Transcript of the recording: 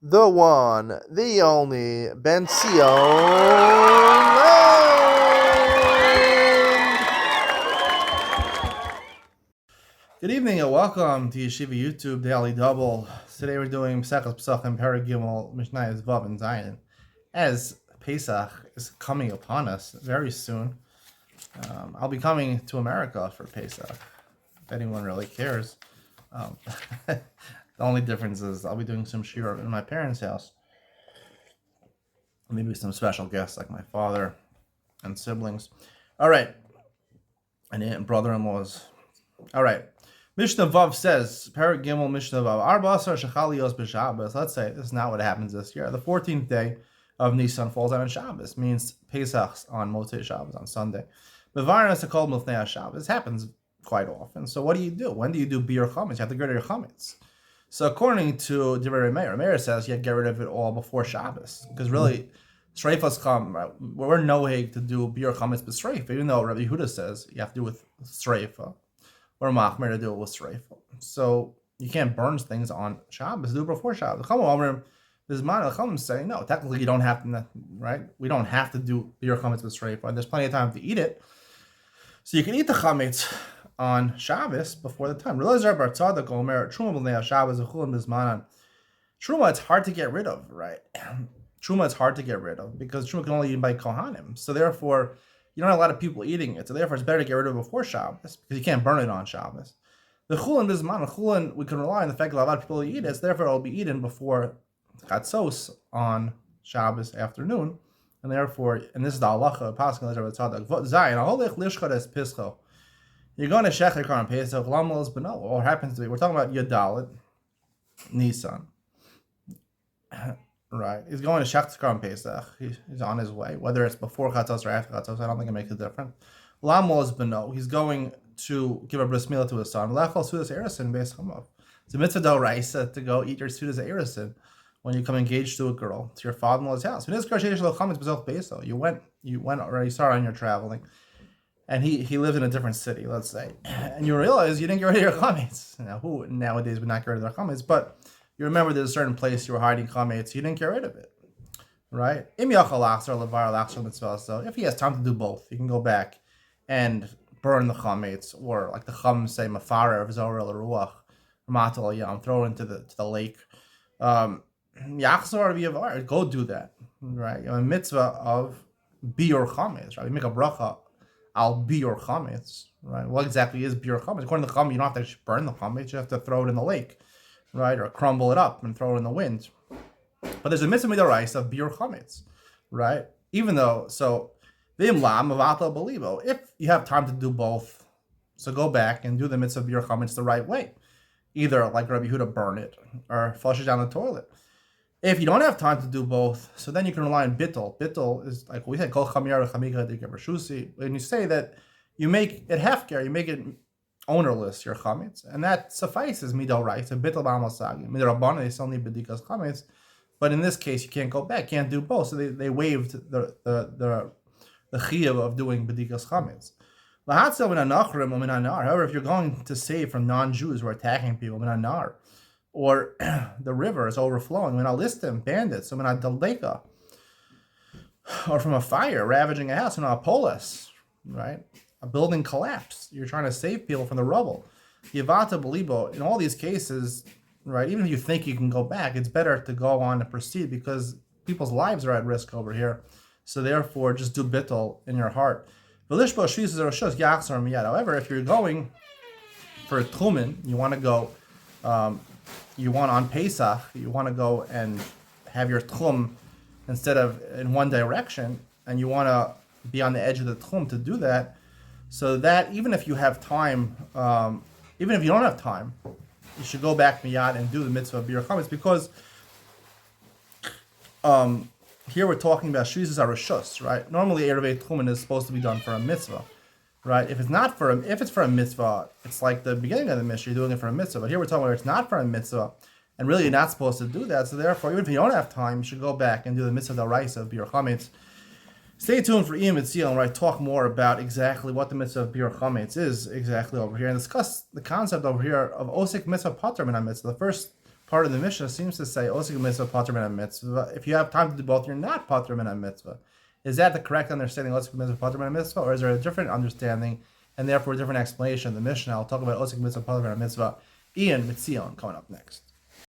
the one, the only, Ben Sion. Good evening and welcome to Yeshiva YouTube Daily Double. Today we're doing Pesachim Perek Gimel Mishnayos Vav and Zion. As Pesach is coming upon us very soon, I'll be coming to America for Pesach, if anyone really cares. The only difference is I'll be doing some shir in my parents' house. Maybe some special guests like my father and siblings. All right. And brother-in-laws. All right. Mishnah Vav says, Perek Gimel Mishnah Vav, Arba Asar Shechalios B'Shabbos. Let's say this is not what happens this year. The 14th day of Nisan falls on Shabbos, means Pesach's on Motzei Shabbos, on Sunday. B'Varnas Akol Milfnei HaShabbos. This happens quite often. So what do you do? When do you do Bir Chametz? You have to get rid of your Chametz. So according to Divrei Meir says you have to get rid of it all before Shabbos. Because really, Sreifas come, right? We're no hate to do Bir Chametz b'Sreifa, even though Rabbi Yehuda says you have to do with Sreifa. Or Machmer to do it with Sreifa. So you can't burn things on Shabbos, do it before Shabbos. The Chachamim say, no, technically you don't have to, right? We don't have to do Bir Chametz b'Sreifa. There's plenty of time to eat it. So you can eat the Chametz on Shabbos before the time. Truma, it's hard to get rid of, right? Truma is hard to get rid of because Truma can only eat by Kohanim. So therefore, you don't have a lot of people eating it. So therefore, it's better to get rid of it before Shabbos because you can't burn it on Shabbos. The Chulin Bisman, Chulin, we can rely on the fact that a lot of people eat it. So therefore, it'll be eaten before Chatzos on Shabbos afternoon. And therefore, and this is the halacha, Pascal Zayin, Aholich Lishchares Pischo. You're going to Shecher Karan Pesach, Lamal Beno. What happens to be, we're talking about Yadalit, Nisan. Right. He's going to Shecher Karan Pesach. He's on his way. Whether it's before Chatzos or after Chatzos, I don't think it makes a difference. Lamal Beno. He's going to give a bris milah to his son. Lechol Sudas Erisin Beis Chamav. It's a mitzvah d'oraisa to go eat your Sudas Erisin when you come engaged to a girl, to your father-in-law's house. You went already, sorry, on your traveling. And he lived in a different city, let's say, and you realize you didn't get rid of your chametz. Now, who nowadays would not get rid of their chametz? But you remember there's a certain place you were hiding chametz, you didn't get rid of it, right? So if he has time to do both, he can go back and burn the chametz, or like the chum say, mafarer of zorah l'ruach, matal yam, throw it into the lake. Go do that, right? A mitzvah of biur chametz, right? We make a bracha. I'll be your chametz, right? What exactly is your chametz? According to the chametz, you don't have to burn the chametz; you have to throw it in the lake, right, or crumble it up and throw it in the wind. But there's a mitzvah midoraisa of bir chametz, right? Even though, so v'imlam avata belibo. If you have time to do both, so go back and do the mitzvah of bir chametz the right way, either like Rabbi Yehuda, burn it or flush it down the toilet. If you don't have time to do both, so then you can rely on bittul. Bittul is like we said, kol chamir chamiga dikabashusi. When you say that you make it hefker, you make it ownerless, your chametz, and that suffices midol right. So bittul b'amasagi midrabana is only bedikas chametz, but in this case you can't go back, can't do both. So they waived the chiyuv of doing bedikas chametz. However, if you're going to save from non-Jews who are attacking people, minanar, or the river is overflowing, when I list them, bandits, when I deleka, or from a fire ravaging a house, when I polis, right? A building collapse. You're trying to save people from the rubble. Yavata belibo, in all these cases, right, even if you think you can go back, it's better to go on and proceed because people's lives are at risk over here. So therefore, just do bittul in your heart. However, if you're going for a tchumen, you want to go, you want on Pesach, you want to go and have your tchum instead of in one direction, and you want to be on the edge of the tchum to do that, so that even if you have time, even if you don't have time, you should go back miyad and do the mitzvah of bir chametz, because here we're talking about shvizas arishus, right? Normally Erevei Tchumen is supposed to be done for a mitzvah, right? If it's for a mitzvah, it's like the beginning of the mitzvah, you're doing it for a mitzvah. But here we're talking about it's not for a mitzvah, and really you're not supposed to do that. So therefore, even if you don't have time, you should go back and do the mitzvah d'oraisa of bir chametz. Stay tuned for Ian Mitziel, where I talk more about exactly what the mitzvah of bir chametz is exactly over here, and discuss the concept over here of osik mitzvah pater min mitzvah. The first part of the Mishnah seems to say osik mitzvah pater min mitzvah. If you have time to do both, you're not pater min mitzvah. Is that the correct understanding of osik mitzvah pater min mitzvah, or is there a different understanding and therefore a different explanation of the Mishnah? I'll talk about osik mitzvah pater min mitzvah. Ian Mitzion coming up next.